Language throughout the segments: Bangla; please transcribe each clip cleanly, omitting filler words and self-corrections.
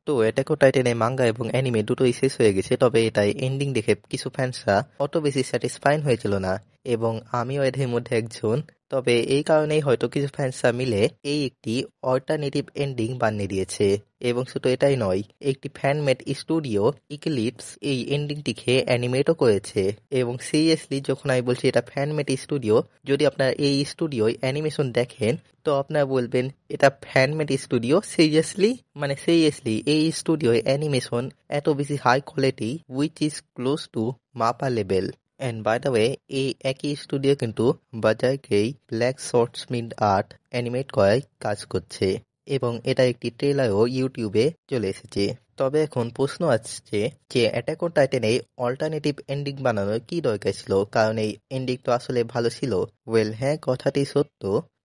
তো অ্যাটাক অন টাইটান এর মাঙ্গা এবং অ্যানিমে দুটোই শেষ হয়ে গেছে, তবে এটাই এন্ডিং দেখে কিছু ফ্যান্সরা অত বেশি স্যাটিসফাইন হয়েছিল না, এবং আমিও এদের মধ্যে একজন। তবে এই কারণেই হয়তো কিছু ফ্যান্সরা মিলে এই একটি অল্টারনেটিভ এন্ডিং বানিয়ে দিয়েছে। এবং শুধু এটাই নয়, একটি ফ্যানমেড স্টুডিও ইক্লিপস এই এন্ডিংটিকে অ্যানিমেটও করেছে। এবং সিরিয়াসলি যখন আমি বলছি এটা ফ্যানমেড স্টুডিও, যদি আপনারা এই স্টুডিওয় অ্যানিমেশন দেখেন তো আপনারা বলবেন এটা ফ্যানমেড স্টুডিও সিরিয়াসলি, মানে সিরিয়াসলি এই স্টুডিও অ্যানিমেশন এত বেশি high quality which is close to MAPPA level. And by the way, এই একই স্টুডিও কিন্তু বাজারকেই ব্ল্যাক শর্টসমিড আর্ট অ্যানিমেট করায় কাজ করছে, এবং এটা একটি ট্রেলারও ইউটিউবে চলে এসেছে। তবে এখন প্রশ্ন আসছে যে অ্যাটাক অন টাইটানে অল্টারনেটিভ এন্ডিং বানানোর কি দরকার ছিল, কারণ এই এন্ডিং তো আসলে ভালো ছিল। ওয়েল হ্যাঁ, কথাটি সত্য,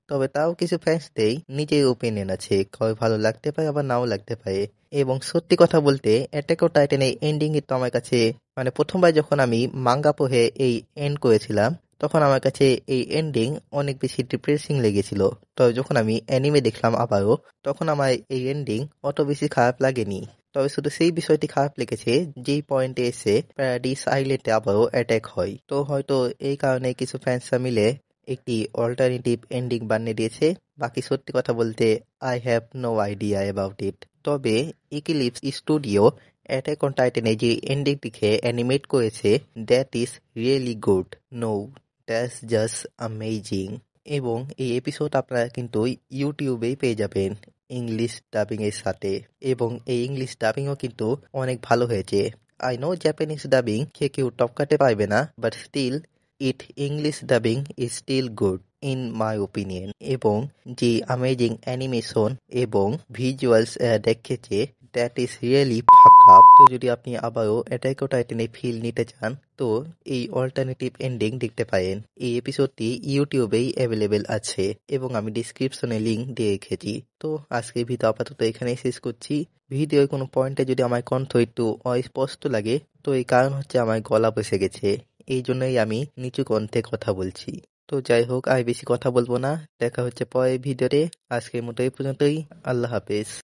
তবে তাও কিছু ফ্যান্সদের নিজের ওপিনিয়ন আছে, কারো ভালো লাগতে পারে আবার নাও লাগতে পারে। এবং সত্যি কথা বলতে অ্যাটাক অন টাইটান এই এন্ডিং তো আমার কাছে, মানে প্রথমবার যখন আমি মাঙ্গা পড়ে এই এন্ড করেছিলাম তখন আমার কাছে এই এন্ডিং অনেক বেশি ডিপ্রেসিং লেগেছিল। তবে যখন আমি অ্যানিমে দেখলাম আবারও, তখন আমার এই এন্ডিং অত বেশি খারাপ লাগেনি। তবে শুধু সেই বিষয়টি খারাপ লেগেছে যেই পয়েন্টে এসে প্যারাডিস আইল্যান্ডে আবারও অ্যাটাক হয়। তো হয়তো এই কারণে কিছু ফ্যান্সরা মিলে একটি অল্টারনেটিভ এন্ডিং বানিয়ে দিয়েছে। বাকি সত্যি কথা বলতে I have no idea about it. তবে ইক্লিপস স্টুডিও অ্যাটাক অন টাইটানে যে এন্ডিংটিকে অ্যানিমেট করেছে that is really good. No, that's just amazing. এবং এই এপিসোড আপনারা কিন্তু ইউটিউবেই পেয়ে যাবেন ইংলিশ ডাবিং এর সাথে, এবং এই ইংলিশ ডাবিংও কিন্তু অনেক ভালো হয়েছে। আই নো জাপানিজ ডাবিং কেউ টপকাতে পারবে না, but still it English dubbing is still good in my opinion. এবং যে অ্যামেজিং অ্যানিমেশন এবং ভিজুয়ালস দেখেছে দ্যাট ইজ রিয়েলি ফাক। তো যদি আপনি আবারও অ্যাটাক অন টাইটানে ফিল নিতে চান তো এই অল্টারনেটিভ এন্ডিং দেখতে পারেন। এই এপিসোডটি ইউটিউবেই অ্যাভেলেবেল আছে এবং আমি ডিসক্রিপশনে লিংক দিয়ে রেখেছি। তো আজকের ভিডিও আপাতত এখানেই শেষ করছি। ভিডিওর কোনো পয়েন্টে যদি আমার কণ্ঠ একটু অস্পষ্ট লাগে তো এই কারণ হচ্ছে আমার গলা বসে গেছে, এই জন্যই আমি নিচু কণ্ঠে কথা বলছি। তো যাই হোক, আর বেশি কথা বলবো না, দেখা হচ্ছে পরের ভিডিওতে। আজকের মতো এই পর্যন্তই। আল্লাহ হাফেজ।